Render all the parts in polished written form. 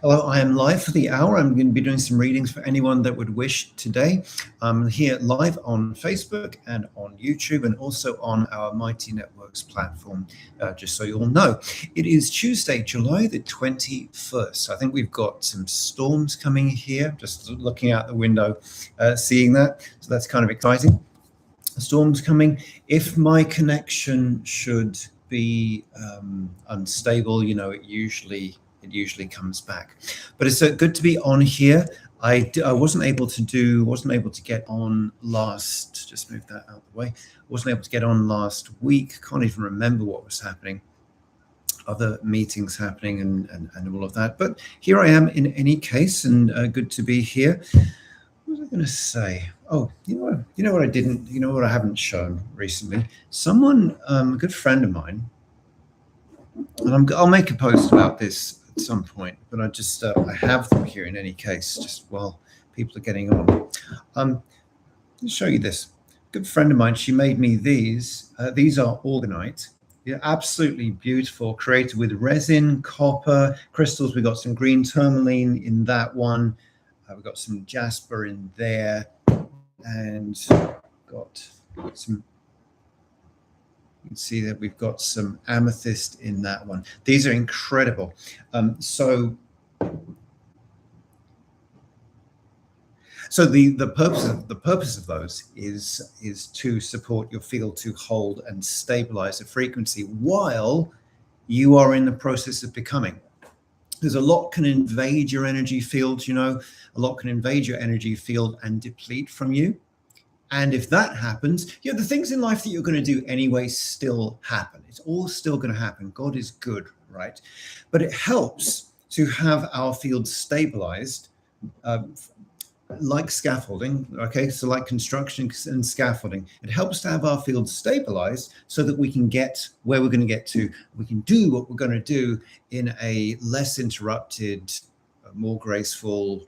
Hello, I am live for the hour. I'm going to be doing some readings for anyone that would wish today. I'm here live on Facebook and on YouTube and also on our Mighty Networks platform, just so you all know. It is Tuesday, July the 21st. I think we've got some storms coming here, just looking out the window, seeing that. So that's kind of exciting. Storms coming. If my connection should be unstable, you know, it usually comes back, but it's good to be on here. I wasn't able to get on last, just move that out of the way. Wasn't able to get on last week. Can't even remember what was happening. Other meetings happening and all of that. But here I am in any case, and good to be here. What was I going to say? Oh, you know what I didn't, you know what I haven't shown recently? Someone, a good friend of mine, and I'll make a post about this at some point, but I just I have them here in any case, just while people are getting on. Let me show you this. Good friend of mine, she made me these. These are orgonite. Yeah, absolutely beautiful, created with resin, copper, crystals. We got some green tourmaline in that one. We've got some jasper in there, and got some. You can see that we've got some amethyst in that one. These are incredible. So the purpose of those is to support your field, to hold and stabilize the frequency while you are in the process of becoming. There's a lot can invade your energy field, you know, a lot can invade your energy field and deplete from you. And if that happens, you know, the things in life that you're going to do anyway still happen. It's all still going to happen. God is good, right? But it helps to have our field stabilized, like scaffolding, okay? So like construction and scaffolding, it helps to have our field stabilized so that we can get where we're going to get to. We can do what we're going to do in a less interrupted, more graceful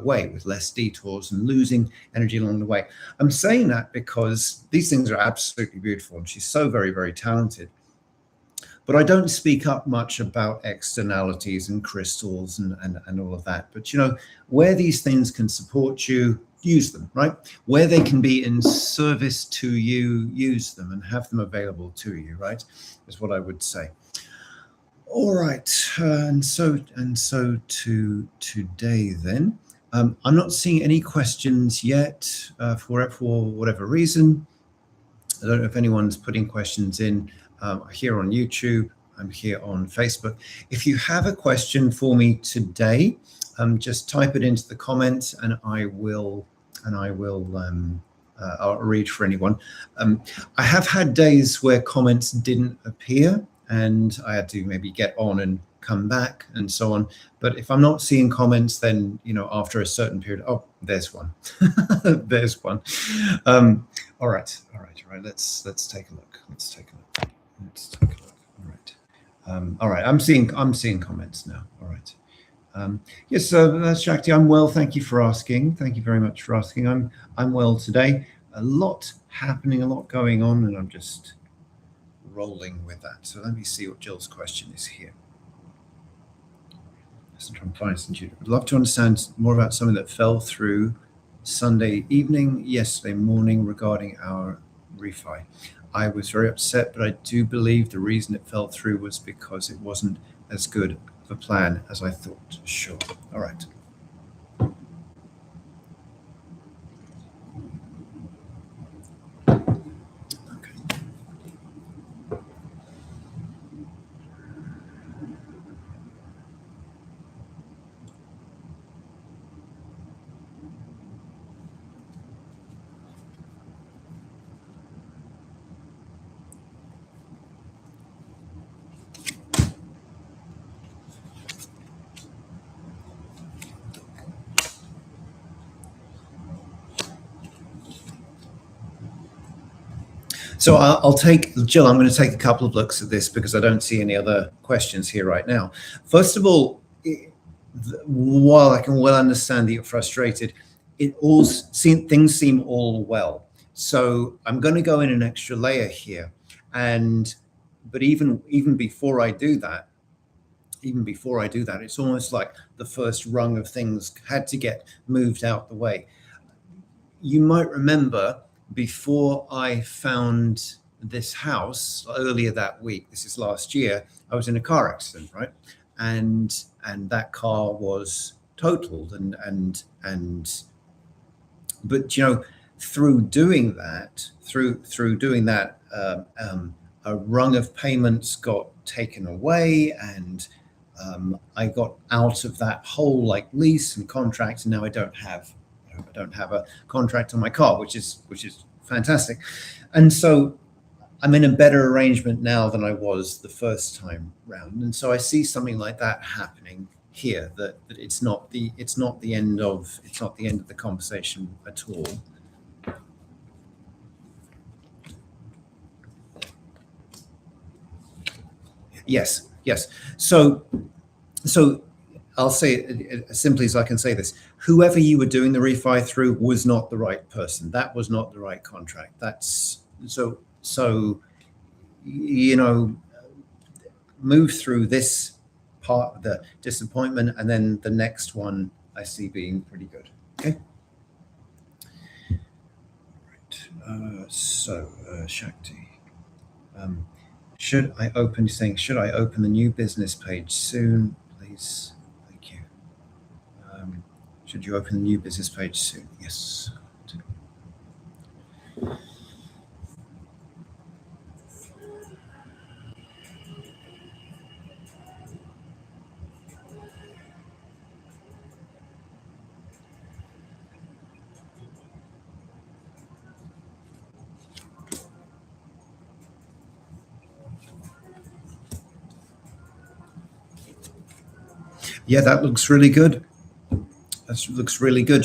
way, with less detours and losing energy along the way. I'm saying that because these things are absolutely beautiful, and she's so very, very talented. But I don't speak up much about externalities and crystals and all of that. But, you know, where these things can support you, use them, right? Where they can be in service to you, use them and have them available to you, right? Is what I would say. All right. And so to today then. I'm not seeing any questions yet for whatever reason. I don't know if anyone's putting questions in. Here on YouTube, I'm here on Facebook. If you have a question for me today, just type it into the comments, and I'll read for anyone. I have had days where comments didn't appear, and I had to maybe get on and come back and so on. But if I'm not seeing comments, then, you know, after a certain period, oh, there's one. There's one. All right. Let's take a look. Let's take a look. All right. All right. I'm seeing comments now. All right. Yes, Shakti, I'm well. Thank you for asking. Thank you very much for asking. I'm well today. A lot happening, a lot going on, and I'm just rolling with that. So let me see what Jill's question is here. I'd love to understand more about something that fell through Sunday evening, yesterday morning regarding our refi. I was very upset, but I do believe the reason it fell through was because it wasn't as good of a plan as I thought. Sure. All right. So I'll take, Jill, I'm going to take a couple of looks at this because I don't see any other questions here right now. First of all, while I can well understand that you're frustrated, things seem all well. So I'm going to go in an extra layer here. But even before I do that, even before I do that, it's almost like the first rung of things had to get moved out the way. You might remember before I found this house earlier that week, this is last year, I was in a car accident, right? And that car was totaled but through doing that, a rung of payments got taken away, and I got out of that whole like lease and contract, and now I don't have a contract on my car, which is fantastic. And so I'm in a better arrangement now than I was the first time round. And so I see something like that happening here, that it's not the end of the conversation at all. Yes. So I'll say it as simply as I can say this: whoever you were doing the refi through was not the right person. That was not the right contract. That's so move through this part of the disappointment, and then the next one I see being pretty good. Okay. Right. Shakti. Should I open the new business page soon, please? Thank you. Should you open the new business page soon? Yes. Yeah, that looks really good. That looks really good.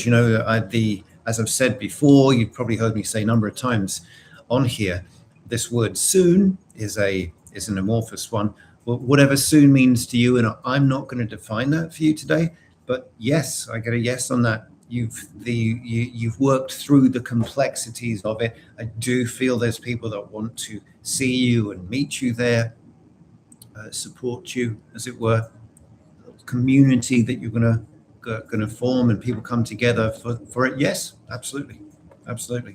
As I've said before, you've probably heard me say a number of times on here, this word soon is an amorphous one. Well, whatever soon means to you, and I'm not going to define that for you today, but yes, I get a yes on that. You've worked through the complexities of it. I do feel there's people that want to see you and meet you there, support you, as it were. Community that you're going to form, and people come together for it. Yes, absolutely. Okay.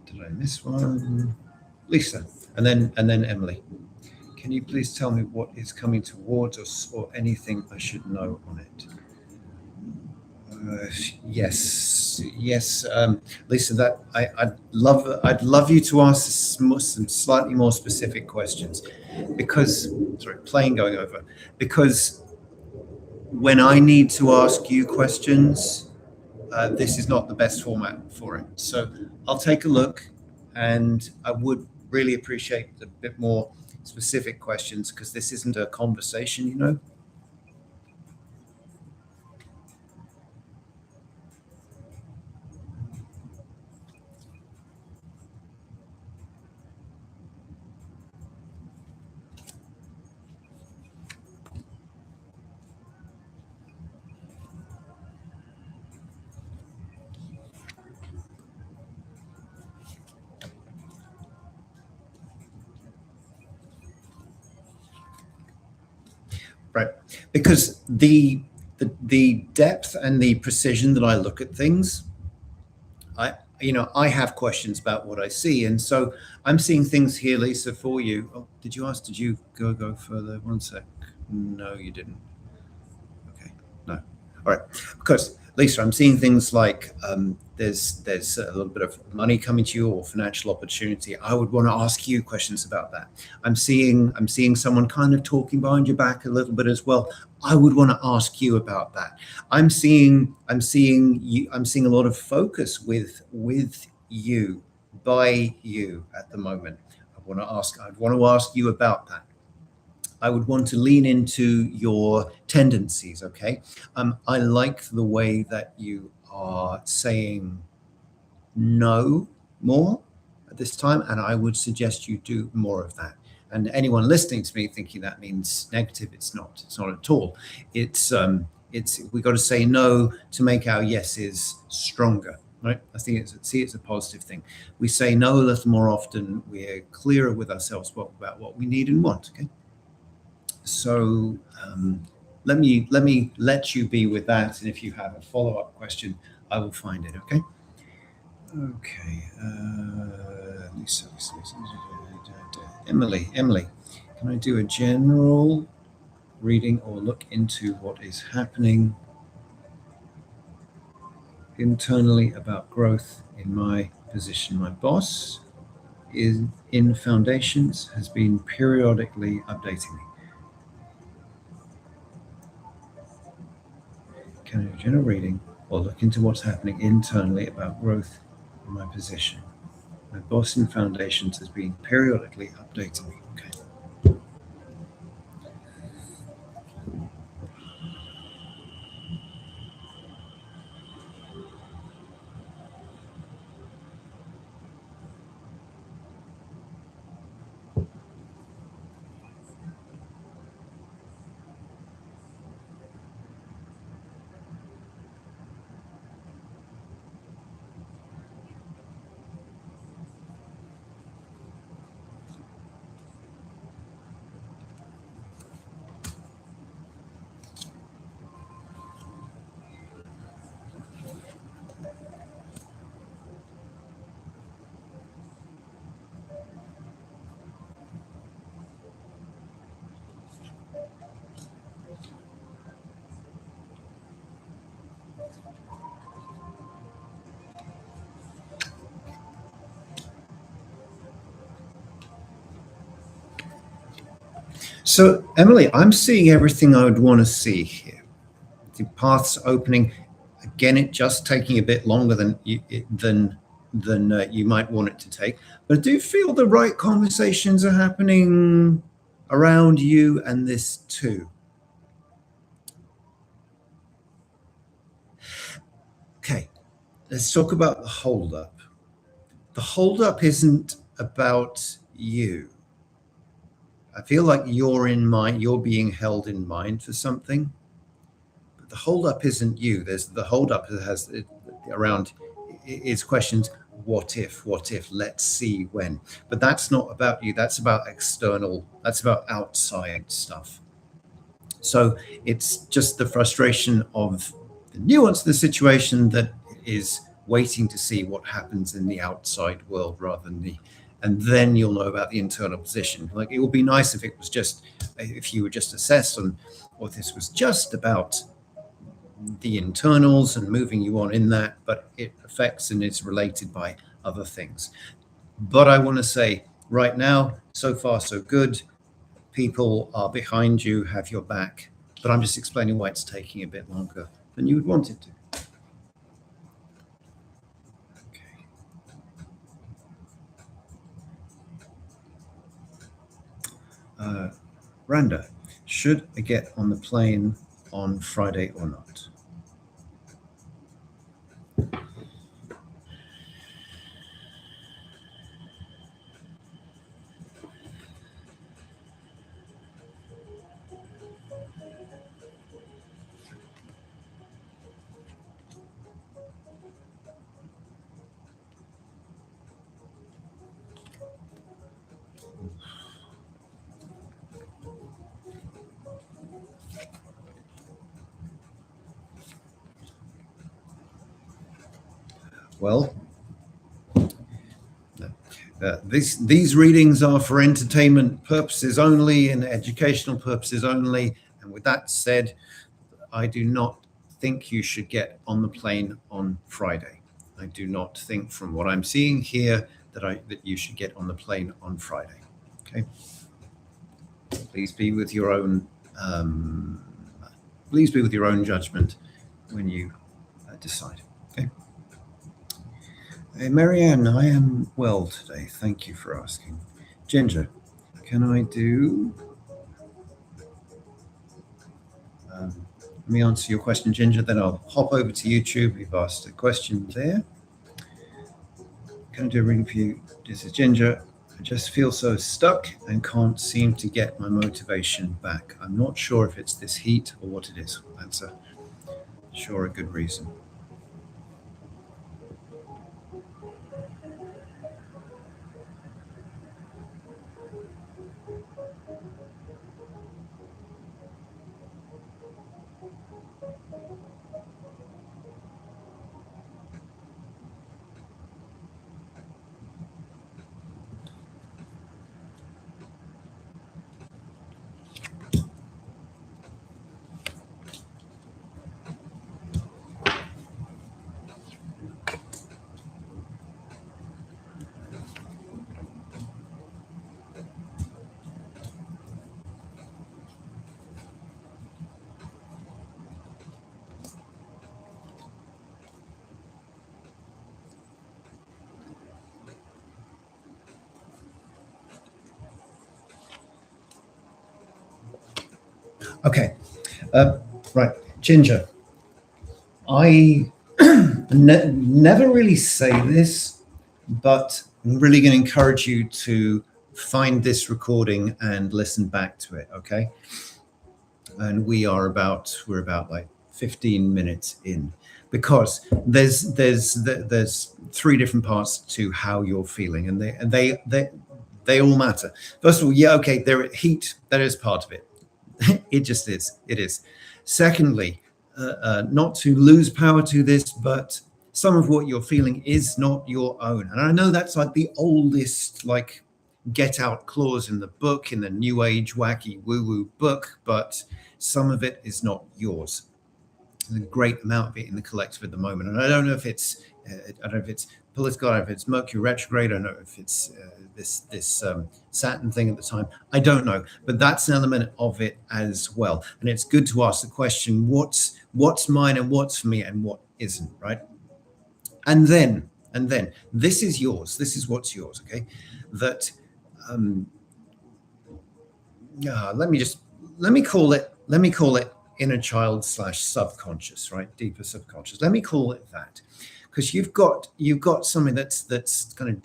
Did I miss one? Lisa, and then Emily. Can you please tell me what is coming towards us, or anything I should know on it? Yes, Lisa. That I'd love you to ask some slightly more specific questions, because plane going over. Because when I need to ask you questions, this is not the best format for it. So I'll take a look, and I would really appreciate a bit more specific questions, because this isn't a conversation, Right. Because the depth and the precision that I look at things, I have questions about what I see, and so I'm seeing things here, Lisa, for you. Oh, did you go further? One sec. No, you didn't. Okay. No. All right. Because Lisa, I'm seeing things like there's a little bit of money coming to you, or financial opportunity. I would want to ask you questions about that. I'm seeing someone kind of talking behind your back a little bit as well. I would want to ask you about that. I'm seeing a lot of focus with you, by you at the moment. I'd want to ask you about that. I would want to lean into your tendencies, okay? I like the way that you are saying no more at this time, and I would suggest you do more of that. And anyone listening to me thinking that means negative, it's not at all. It's we got to say no to make our yeses stronger. right? I think it's a positive thing. We say no a little more often. We're clearer with ourselves about what we need and want. Okay, so let me let you be with that, and if you have a follow-up question, I will find it. Okay. Okay. Lisa, Emily, can I do a general reading or look into what is happening internally about growth in my position? My boss is in foundations has been periodically updating me. Can I do a general reading or look into what's happening internally about growth in my position? My boss in foundations has been periodically updating me. Okay. So, Emily, I'm seeing everything I would want to see here. The paths opening. Again, it just taking a bit longer than you might want it to take. But I do feel the right conversations are happening around you and this too. Okay, let's talk about the holdup. The holdup isn't about you. I feel like you're being held in mind for something. But the holdup isn't you. There's the holdup that has around is questions. What if, let's see when. But that's not about you. That's about external, that's about outside stuff. So it's just the frustration of the nuance of the situation that is waiting to see what happens in the outside world rather than and then you'll know about the internal position. Like, it would be nice if it was just, if you were just assessed on, or this was just about the internals and moving you on in that, but it affects and is related by other things. But I want to say right now, so far so good. People are behind you, have your back, but I'm just explaining why it's taking a bit longer than you would want it to. Randa, should I get on the plane on Friday or not? Well, these readings are for entertainment purposes only and educational purposes only. And with that said, I do not think you should get on the plane on Friday. I do not think, from what I'm seeing here, that you should get on the plane on Friday. Okay. Please be with your own. Please be with your own judgment when you decide. Okay. Hey, Marianne, I am well today. Thank you for asking. Ginger, can I do? Let me answer your question, Ginger, then I'll hop over to YouTube. You've asked a question there. Can I do a reading for you? This is Ginger. I just feel so stuck and can't seem to get my motivation back. I'm not sure if it's this heat or what it is. That's a good reason. Okay. Right. Ginger, I never really say this, but I'm really going to encourage you to find this recording and listen back to it. Okay. And we're about like 15 minutes in, because there's three different parts to how you're feeling, and they all matter. First of all, yeah, okay, there heat, that is part of it. It just is. It is. Secondly, not to lose power to this, but some of what you're feeling is not your own. And I know that's like the oldest, like, get out clause in the book, in the new age wacky woo woo book, but some of it is not yours. There's a great amount of it in the collective at the moment. And I don't know if it's, political, I don't know if it's Mercury retrograde, I don't know if it's this Saturn thing at the time. I don't know, but that's an element of it as well. And it's good to ask the question: what's mine and what's for me and what isn't, right? And then this is yours. This is what's yours. Okay, that let me call it inner child / subconscious, right? Deeper subconscious. Let me call it that, because you've got something that's kind of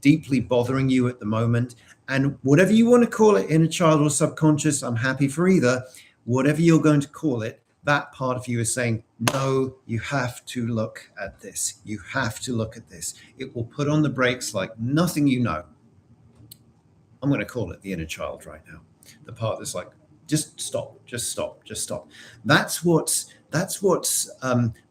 deeply bothering you at the moment. And whatever you want to call it, inner child or subconscious, I'm happy for either. Whatever you're going to call it, that part of you is saying, no, you have to look at this. You have to look at this. It will put on the brakes like nothing you know. I'm going to call it the inner child right now. The part that's like, just stop. That's what's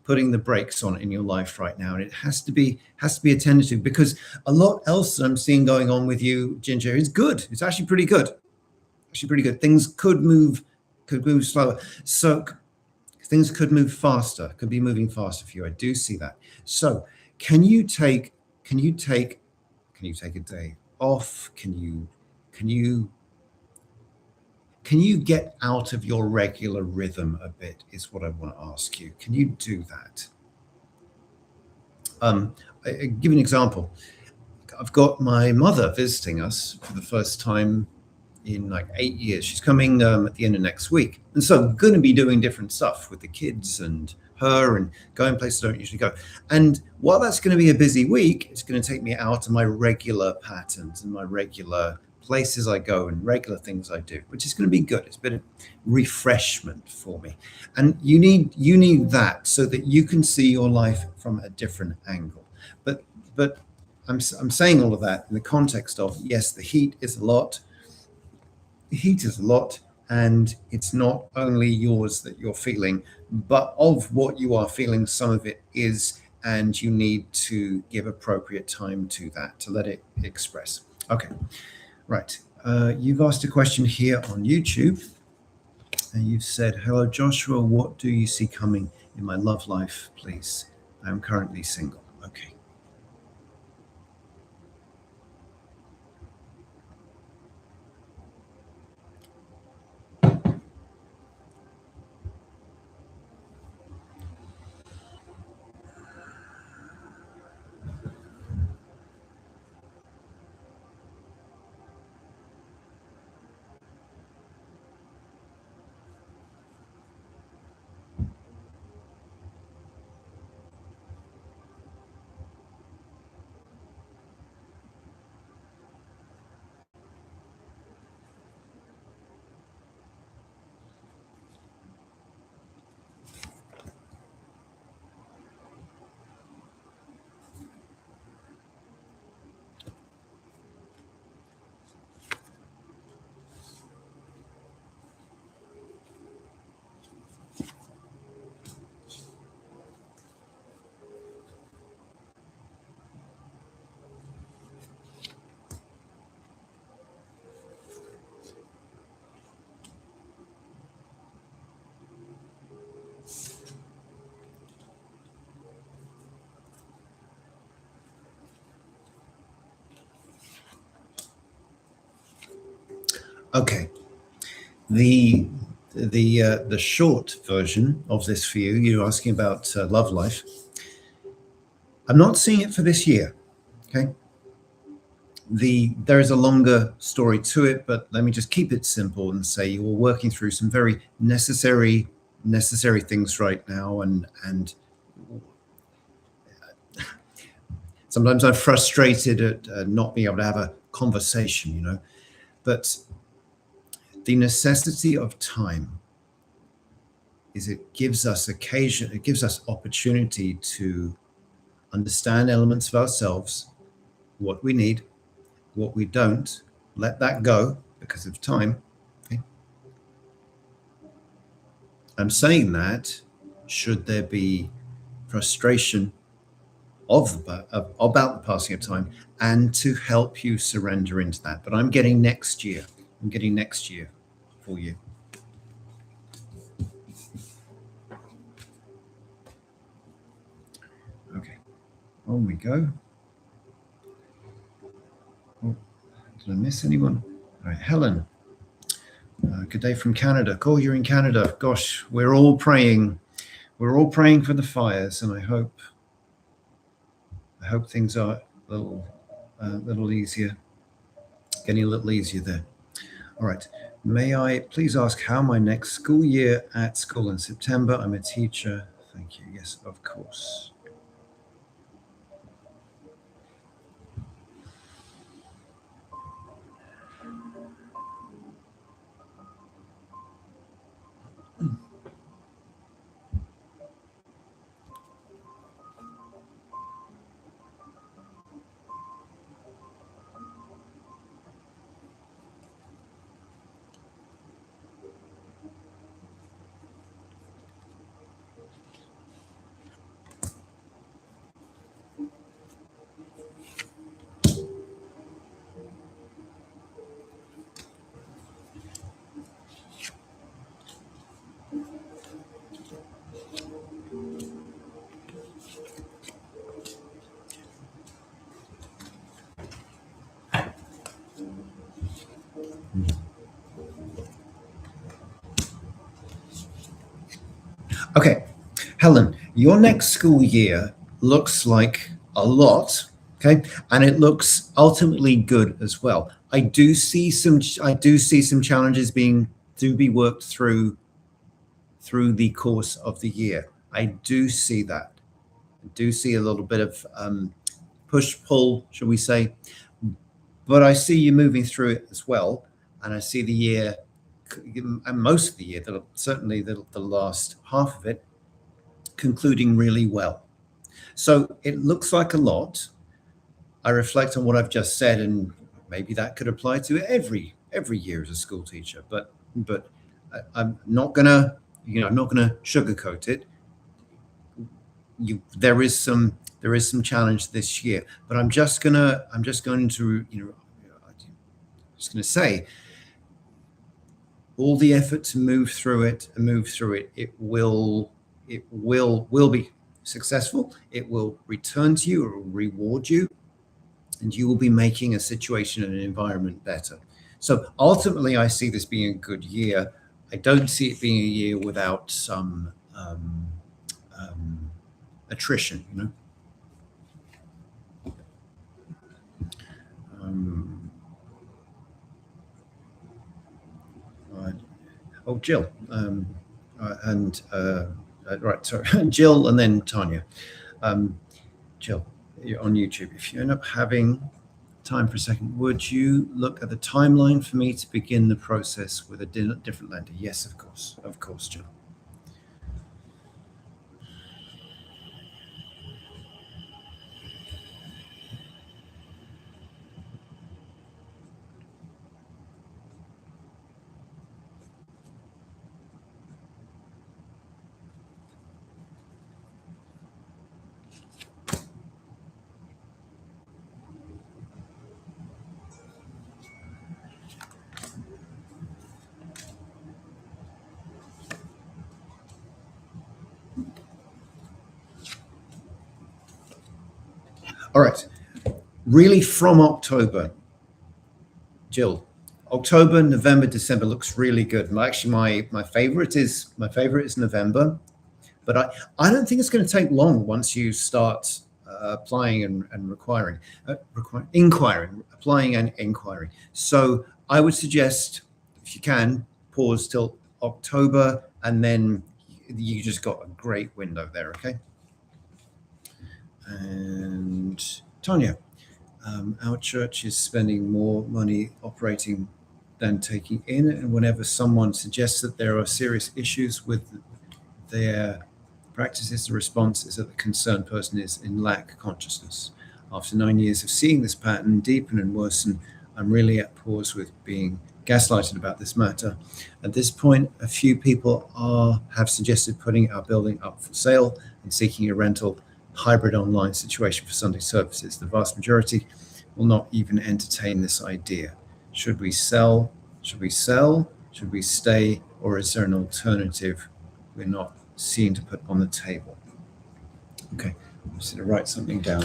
putting the brakes on in your life right now, and it has to be attended to, because a lot else that I'm seeing going on with you, Ginger, is good. It's actually pretty good. Things could move slower. So things could move faster. Could be moving faster for you. I do see that. So can you take a day off? Can you get out of your regular rhythm a bit, is what I want to ask you. Can you do that? I give an example. I've got my mother visiting us for the first time in like 8 years. She's coming at the end of next week. And so I'm going to be doing different stuff with the kids and her, and going places I don't usually go. And while that's going to be a busy week, it's going to take me out of my regular patterns and my regular places I go and regular things I do, which is going to be good. It's a bit of refreshment for me. And you need that so that you can see your life from a different angle. But I'm saying all of that in the context of, yes, the heat is a lot. The heat is a lot, and it's not only yours that you're feeling, but of what you are feeling, some of it is, and you need to give appropriate time to that, to let it express. Okay. Right. You've asked a question here on YouTube, and you've said, hello, Joshua, what do you see coming in my love life, please? I am currently single. Okay. Okay. The short version of this for you, you're asking about love life. I'm not seeing it for this year. Okay. There is a longer story to it, but let me just keep it simple and say you're working through some very necessary things right now, and sometimes I'm frustrated at not being able to have a conversation, but the necessity of time is it gives us opportunity to understand elements of ourselves, what we need, what we don't, let that go because of time. Okay? I'm saying that should there be frustration about the passing of time, and to help you surrender into that. But I'm getting next year for you. Okay, on we go. Oh, did I miss anyone? All right, Helen. Good day from Canada. Cool, you're in Canada. Gosh, we're all praying. We're all praying for the fires, and I hope things are a little easier, getting a little easier there. All right. May I please ask how my next school year at school in September? I'm a teacher. Thank you. Yes, of course. Okay, Helen, your next school year looks like a lot, okay, and it looks ultimately good as well. I do see some challenges to be worked through the course of the year. I do see that. I do see a little bit of push pull, shall we say? But I see you moving through it as well, and I see the year, and most of the year, certainly the last half of it, concluding really well. So it looks like a lot. I reflect on what I've just said, and maybe that could apply to every year as a school teacher. But I'm not gonna sugarcoat it. There is some challenge this year, but I'm just going to say all the effort to move through it, it will be successful. It will return to you, it will reward you, and you will be making a situation and an environment better. So ultimately, I see this being a good year. I don't see it being a year without some attrition, Jill, right, sorry, Jill, and then Tanya. Jill, you're on YouTube. If you end up having time for a second, would you look at the timeline for me to begin the process with a different lender? Yes, of course, Jill. All right, really from October, Jill, October, November, December looks really good. Actually, my favorite is November, but I don't think it's going to take long once you start applying and inquiring, applying and inquiring. So I would suggest, if you can, pause till October, and then you just got a great window there, okay? And Tanya, our church is spending more money operating than taking in, and whenever someone suggests that there are serious issues with their practices, the response is that the concerned person is in lack consciousness. After 9 years of seeing this pattern deepen and worsen, I'm really at pause with being gaslighted about this matter. At this point, a few people have suggested putting our building up for sale and seeking a rental hybrid online situation for Sunday services. The vast majority will not even entertain this idea. Should we sell? Should we stay? Or is there an alternative we're not seen to put on the table? Okay, I'm just going to write something down.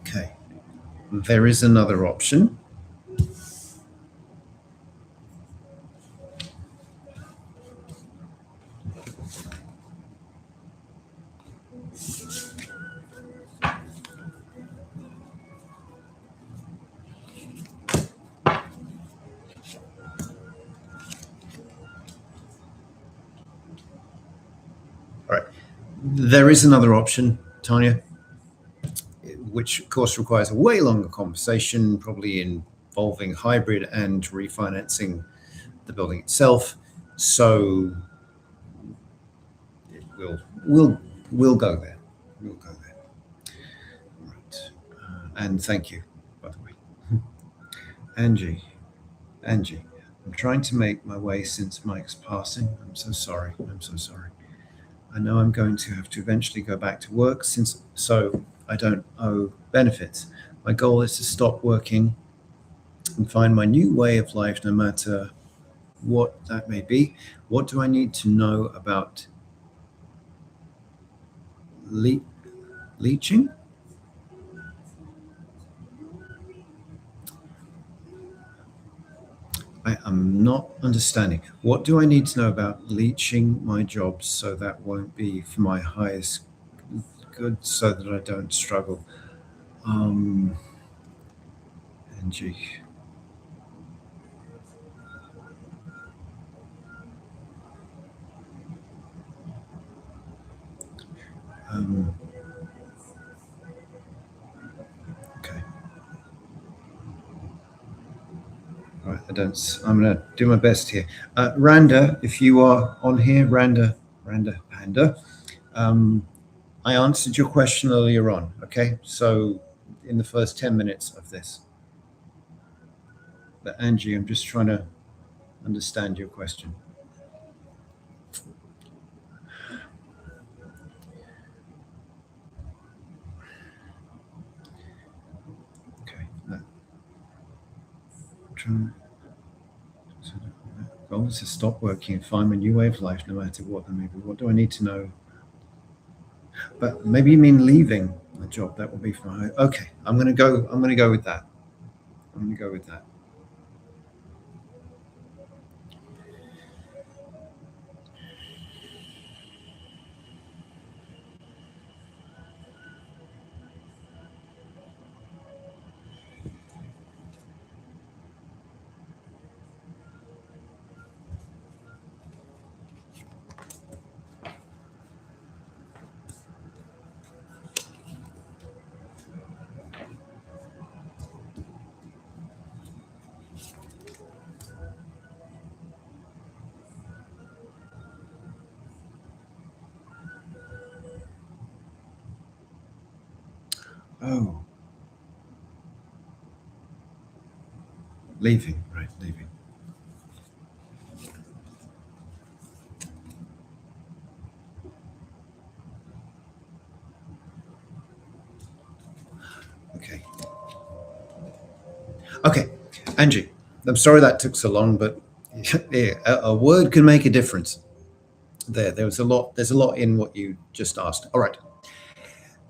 Okay, there is another option. All right, there is another option, Tanya, which of course requires a way longer conversation, probably involving hybrid and refinancing the building itself. So we'll go there. We'll go there. Right. And thank you, by the way. Angie, I'm trying to make my way since Mike's passing. I'm so sorry. I know I'm going to have to eventually go back to work, so I don't owe benefits. My goal is to stop working and find my new way of life, no matter what that may be. What do I need to know about leeching? I am not understanding. What do I need to know about leeching my job so that won't be for my highest good, so that I don't struggle? Angie. Okay. All right, I'm going to do my best here. Randa, if you are on here, Randa Panda, I answered your question earlier on, okay? So in the first 10 minutes of this. But Angie, I'm just trying to understand your question. Okay. Goal is to stop working and find my new way of life, no matter what that may be. What do I need to know? But maybe you mean leaving the job. That will be for my. Okay, I'm going to go with that. Oh, leaving, right, leaving. Okay. Okay, Angie, I'm sorry that took so long, but yeah, a word can make a difference. There's a lot. There's a lot in what you just asked. All right.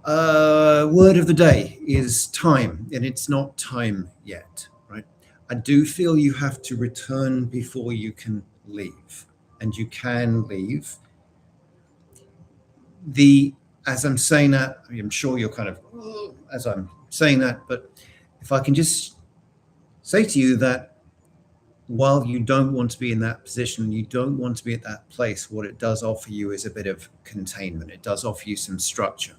Word of the day is time, and it's not time yet, right? I do feel you have to return before you can leave, and you can leave. The As I'm saying that, I'm sure you're kind of as I'm saying that, but if I can just say to you that while you don't want to be in that position, you don't want to be at that place, what it does offer you is a bit of containment. It does offer you some structure.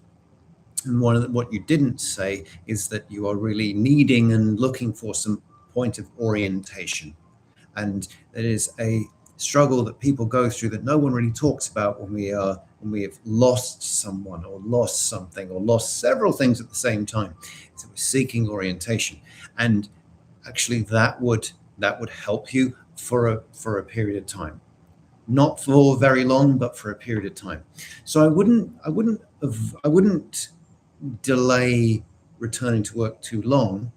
And what you didn't say is that you are really needing and looking for some point of orientation. And it is a struggle that people go through that no one really talks about when we have lost someone or lost something or lost several things at the same time. So we're seeking orientation. And actually that would help you for a period of time, not for very long, but for a period of time. So I wouldn't delay returning to work too long,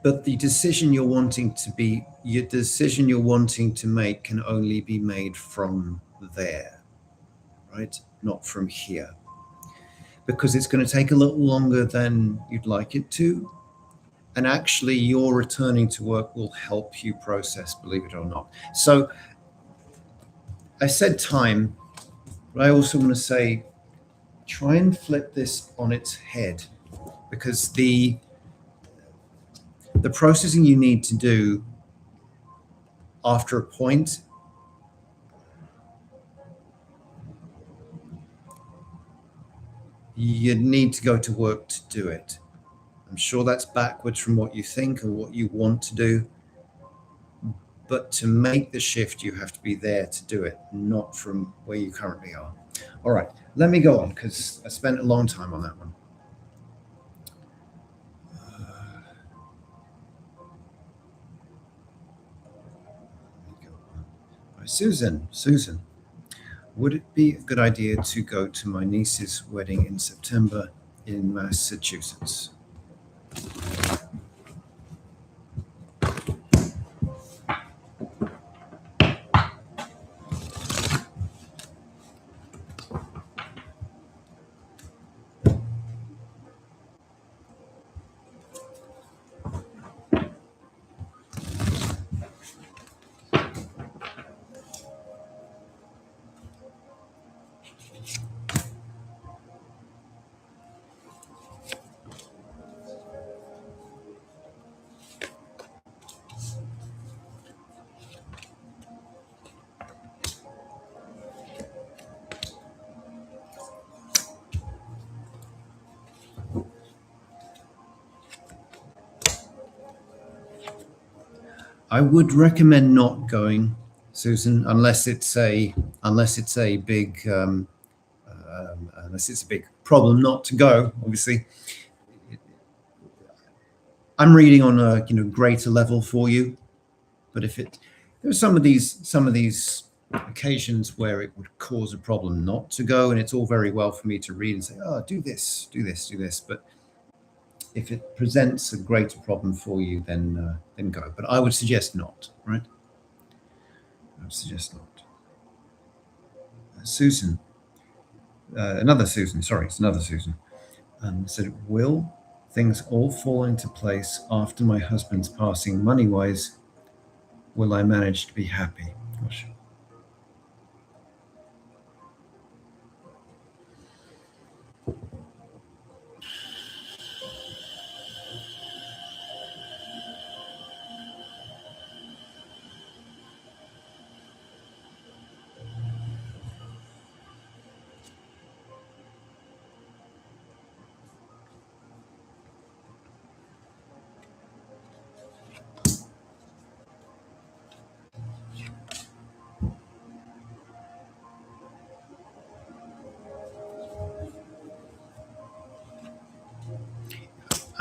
but your decision you're wanting to make can only be made from there, right? Not from here, because it's going to take a little longer than you'd like it to. And actually, your returning to work will help you process, believe it or not. So I said time, but I also want to say try and flip this on its head, because the processing you need to do after a point, you need to go to work to do it. I'm sure that's backwards from what you think and what you want to do, but to make the shift, you have to be there to do it, not from where you currently are. All right, let me go on because I spent a long time on that one. Let me go on. All right, Susan, would it be a good idea to go to my niece's wedding in September in Massachusetts? I would recommend not going, Susan, unless it's a big unless it's a big problem not to go. Obviously, I'm reading on a greater level for you, but if it there's some of these occasions where it would cause a problem not to go, and it's all very well for me to read and say, oh, do this, do this, do this, but if it presents a greater problem for you, then go. But I would suggest not. Right? I would suggest not. Susan, another Susan. Sorry, it's another Susan. Said, will things all fall into place after my husband's passing? Money wise, will I manage to be happy? Gosh.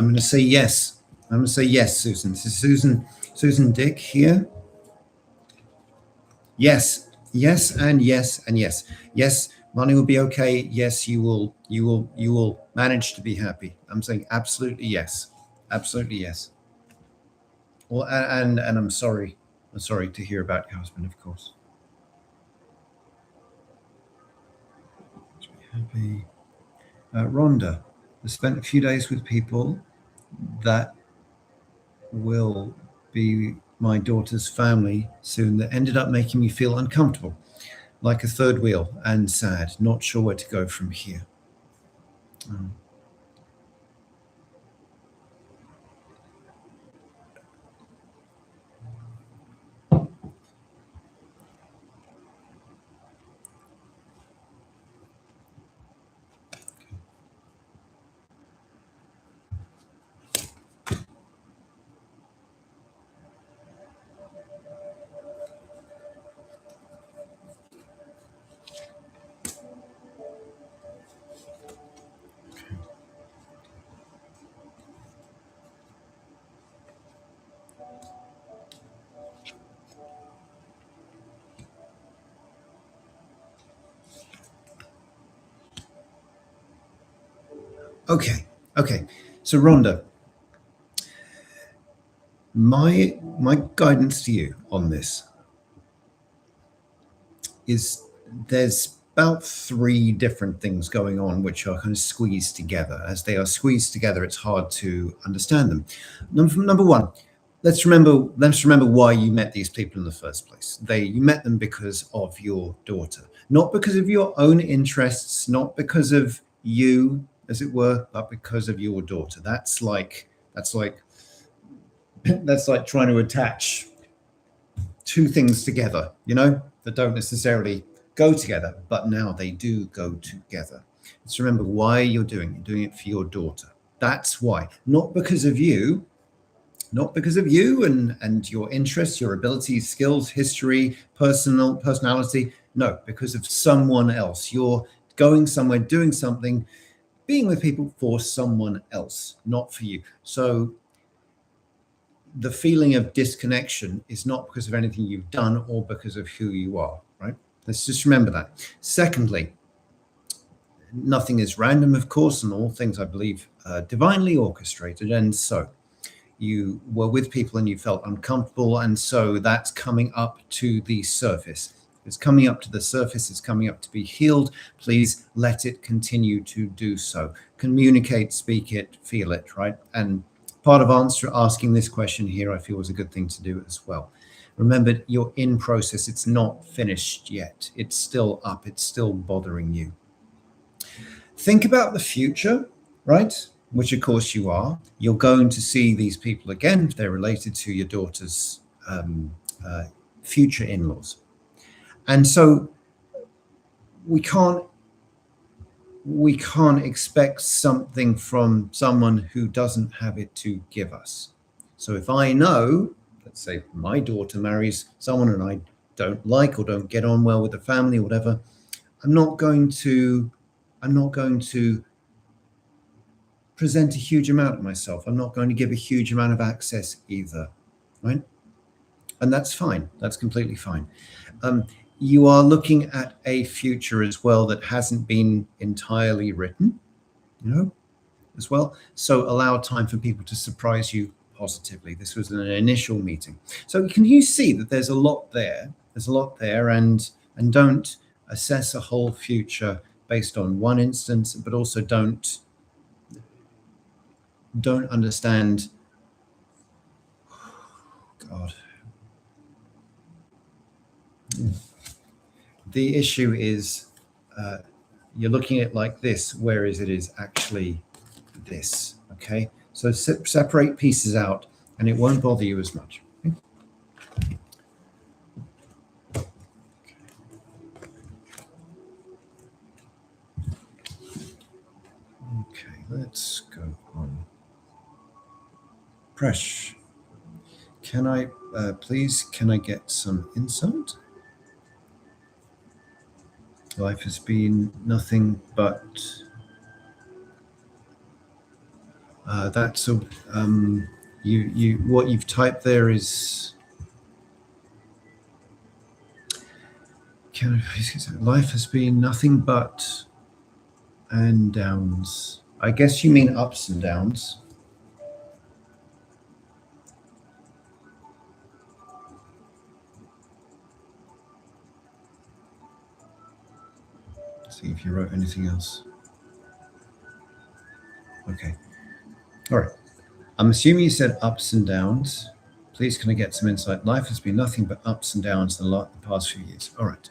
I'm going to say yes. I'm going to say yes, Susan. This is Susan Dick here. Yes, yes, and yes, and yes. Yes, money will be okay. Yes, you will manage to be happy. I'm saying absolutely yes. Absolutely yes. Well, and I'm sorry. I'm sorry to hear about your husband, of course. Happy. Rhonda, I spent a few days with people that will be my daughter's family soon that ended up making me feel uncomfortable, like a third wheel, and sad, not sure where to go from here. Okay, okay. So Rhonda, my guidance to you on this is there's about three different things going on which are kind of squeezed together. As they are squeezed together, it's hard to understand them. Number one, let's remember why you met these people in the first place. You met them because of your daughter, not because of your own interests, not because of you, as it were, but because of your daughter. That's like that's like trying to attach two things together, that don't necessarily go together, but now they do go together. Let's remember why you're doing it. You're doing it for your daughter. That's why, not because of you, and your interests, your abilities, skills, history, personality. No, because of someone else. You're going somewhere, doing something, being with people for someone else, not for you. So the feeling of disconnection is not because of anything you've done or because of who you are, right? Let's just remember that. Secondly, nothing is random, of course, and all things, I believe, divinely orchestrated. And so you were with people and you felt uncomfortable, and so that's coming up to the surface. It's coming up to the surface. It's coming up to be healed. Please let it continue to do so. Communicate, speak it, feel it, right? And part of asking this question here, I feel, is a good thing to do as well. Remember, you're in process. It's not finished yet. It's still up. It's still bothering you. Think about the future, right? Which of course you are. You're going to see these people again if they're related to your daughter's future in-laws. And so we can't expect something from someone who doesn't have it to give us. So if I know, let's say my daughter marries someone and I don't like or don't get on well with the family or whatever, I'm not going to present a huge amount of myself. I'm not going to give a huge amount of access either, right? And that's fine. That's completely fine. You are looking at a future as well that hasn't been entirely written, as well. So allow time for people to surprise you positively. This was an initial meeting. So can you see that there's a lot there? There's a lot there, and don't assess a whole future based on one instance, but also don't understand. God. The issue is you're looking at it like this, whereas it is actually this. Okay, so separate pieces out, and it won't bother you as much. Okay, let's go on. Presh, can I get some insight? Life has been nothing but That's a, what you've typed there is, life has been nothing but and downs. I guess you mean ups and downs. Let's see if you wrote anything else. Okay. All right. I'm assuming you said ups and downs. Please, can I get some insight? Life has been nothing but ups and downs in the past few years. All right.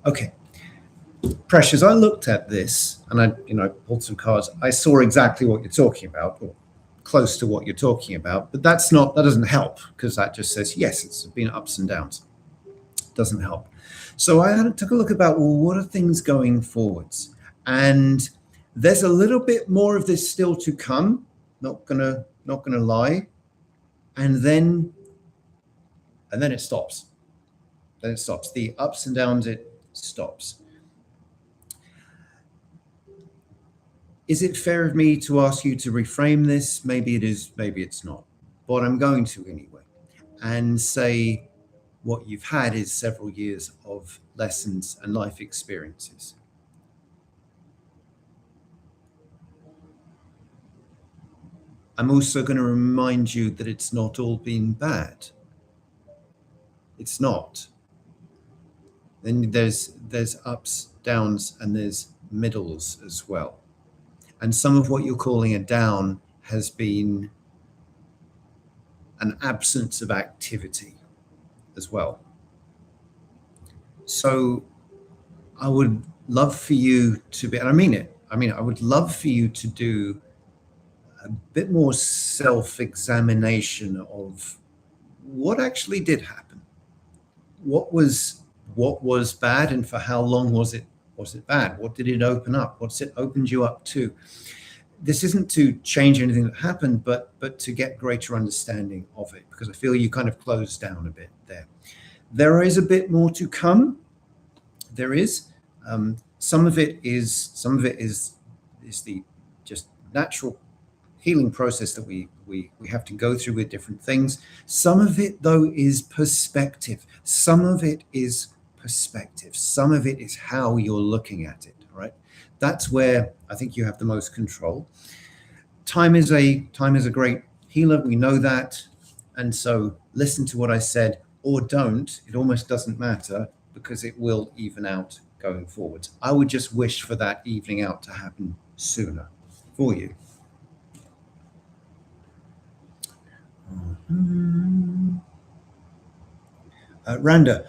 Okay. Precious, I looked at this and I pulled some cards. I saw exactly what you're talking about, or close to what you're talking about, but that doesn't help, because that just says, yes, it's been ups and downs. It doesn't help. So I took a look about, well, what are things going forwards? And there's a little bit more of this still to come, not gonna lie. And then it stops. Then it stops. The ups and downs, it stops. Is it fair of me to ask you to reframe this? Maybe it is, maybe it's not, but I'm going to anyway, and say what you've had is several years of lessons and life experiences. I'm also going to remind you that it's not all been bad. It's not. Then there's ups, downs, and there's middles as well. And some of what you're calling a down has been an absence of activity as well. So I would love for you to be, and I mean it, I would love for you to do a bit more self-examination of what actually did happen. What was bad, and for how long was it bad? What did it open up? What's it opened you up to? This isn't to change anything that happened, but to get greater understanding of it, because I feel you kind of closed down a bit there. There is a bit more to come. There is. Some of it is the just natural healing process that we have to go through with different things. Some of it, though, is perspective. Some of it is how you're looking at it, right? That's where I think you have the most control. Time is a great healer. We know that. And so listen to what I said, or don't. It almost doesn't matter, because it will even out going forwards. I would just wish for that evening out to happen sooner for you. Randa,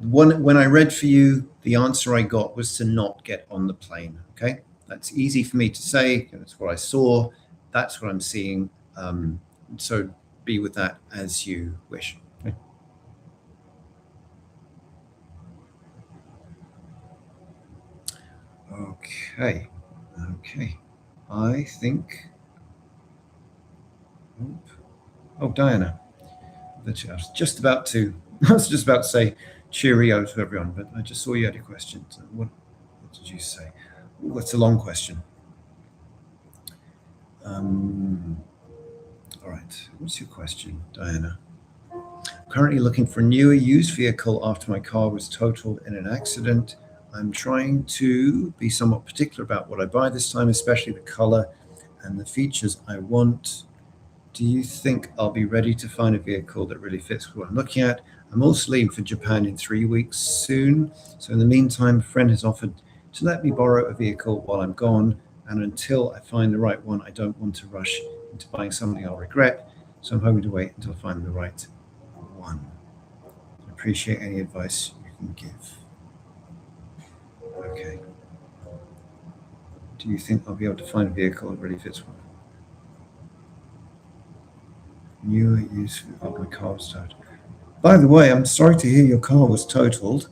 when I read for you, the answer I got was to not get on the plane. Okay, that's easy for me to say. That's what I saw. That's what I'm seeing. So be with that as you wish. Okay. I think. Oh, Diana. I was just about to say cheerio to everyone, but I just saw you had a question. So what did you say? Ooh, that's a long question. All right. What's your question, Diana? Currently looking for a newer used vehicle after my car was totaled in an accident. I'm trying to be somewhat particular about what I buy this time, especially the color and the features I want. do you think I'll be ready to find a vehicle that really fits what I'm looking at? I'm also leaving for Japan in 3 weeks soon. So in the meantime, a friend has offered to let me borrow a vehicle while I'm gone. And until I find the right one, I don't want to rush into buying something I'll regret. So I'm hoping to wait until I find the right one. I appreciate any advice you can give. Okay. Do you think I'll be able to find a vehicle that really fits what? New use of my car was totaled. By the way, I'm sorry to hear your car was totaled.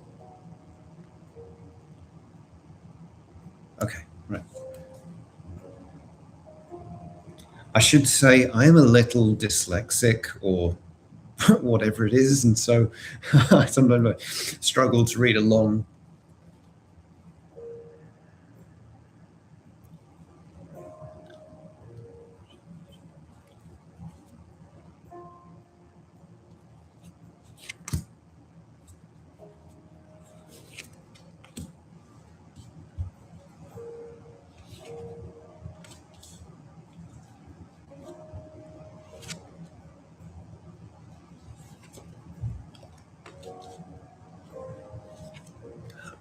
Okay, right. I should say I am a little dyslexic or whatever it is, and so sometimes I struggle to read along.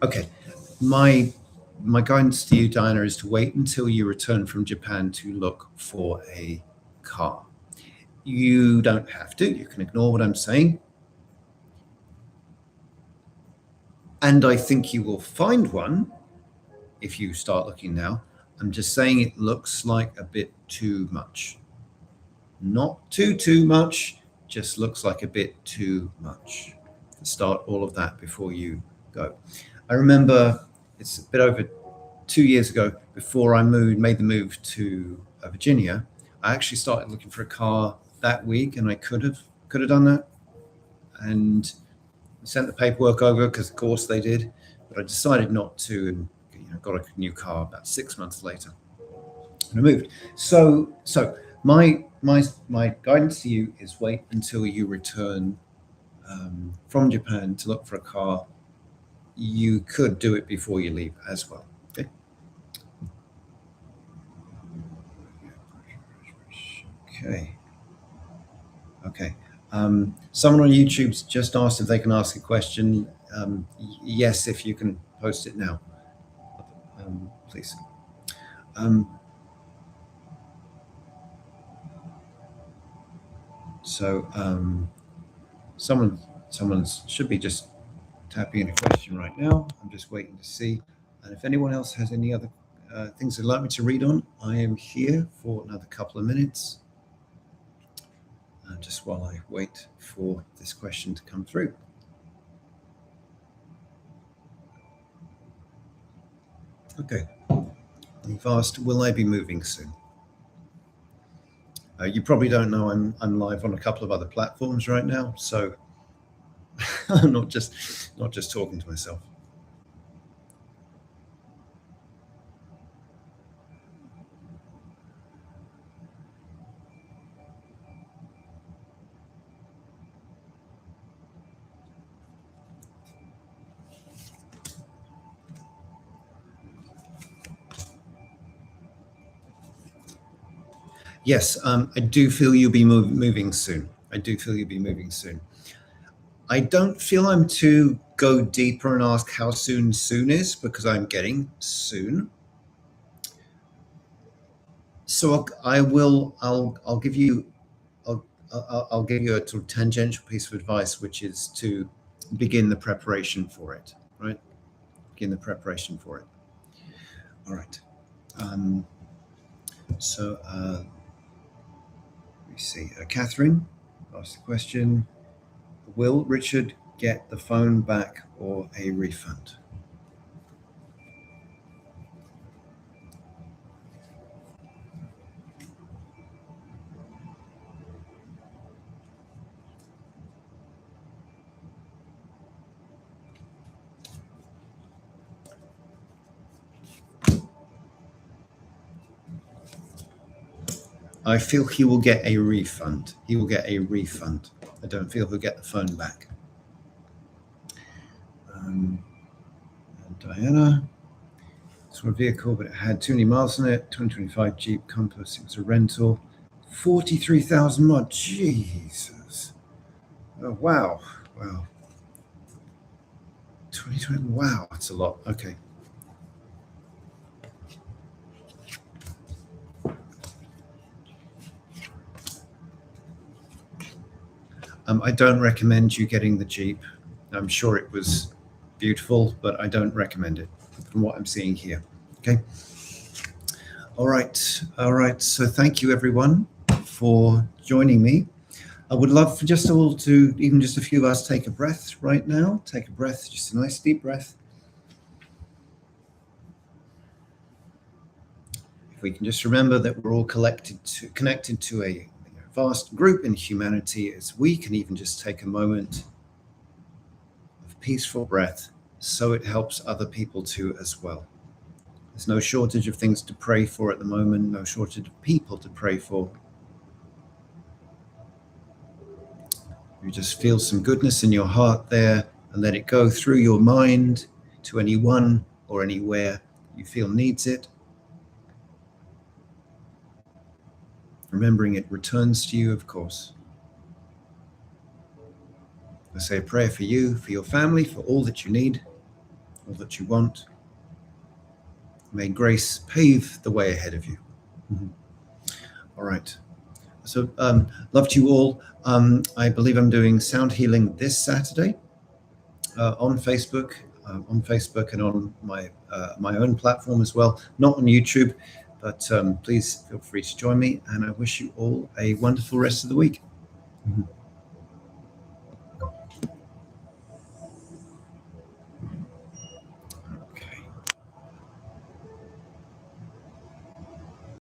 Okay, my guidance to you, Diana, is to wait until you return from Japan to look for a car. You don't have to. You can ignore what I'm saying. And I think you will find one if you start looking now. I'm just saying it looks like a bit too much. Not too much, just looks like a bit too much. Start all of that before you go. I remember it's a bit over 2 years ago, before I made the move to Virginia, I actually started looking for a car that week, and I could have done that, and sent the paperwork over because, of course, they did. But I decided not to, and got a new car about 6 months later, and I moved. So my guidance to you is wait until you return from Japan to look for a car. You could do it before you leave as well. Okay. Someone on YouTube's just asked if they can ask a question. Yes, if you can post it now, please. Someone should be just tapping in a question right now. I'm just waiting to see. And if anyone else has any other things they'd like me to read on, I am here for another couple of minutes. Just while I wait for this question to come through. Okay. You've asked, will I be moving soon? You probably don't know I'm live on a couple of other platforms right now, so I'm not just talking to myself. Yes, I do feel you'll be moving soon. I do feel you'll be moving soon. I don't feel I'm to go deeper and ask how soon is, because I'm getting soon. So I'll give you I'll give you a sort of tangential piece of advice, which is to begin the preparation for it. Right, begin the preparation for it. All right. So let me see. Catherine asked the question: will Richard get the phone back or a refund? I feel he will get a refund. He will get a refund. I don't feel he'll get the phone back. And Diana, it's a vehicle, but it had too many miles on it. 2025 Jeep Compass. It was a rental. 43,000 more. Jesus. Oh, wow. Wow. 2020. Wow, that's a lot. Okay. I don't recommend you getting the Jeep. I'm sure it was beautiful, but I don't recommend it from what I'm seeing here. Okay. All right. All right. So thank you, everyone, for joining me. I would love for just all to, even just a few of us, take a breath right now. Take a breath, just a nice deep breath. If we can just remember that we're all connected to a vast group in humanity, as we can even just take a moment of peaceful breath, so it helps other people too as well. There's no shortage of things to pray for at the moment, no shortage of people to pray for. You just feel some goodness in your heart there and let it go through your mind to anyone or anywhere you feel needs it. Remembering it returns to you, of course. I say a prayer for you, for your family, for all that you need, all that you want. May grace pave the way ahead of you. Mm-hmm. All right. So, love to you all. I believe I'm doing sound healing this Saturday on Facebook and on my own platform as well. Not on YouTube, but please feel free to join me. And I wish you all a wonderful rest of the week. Mm-hmm.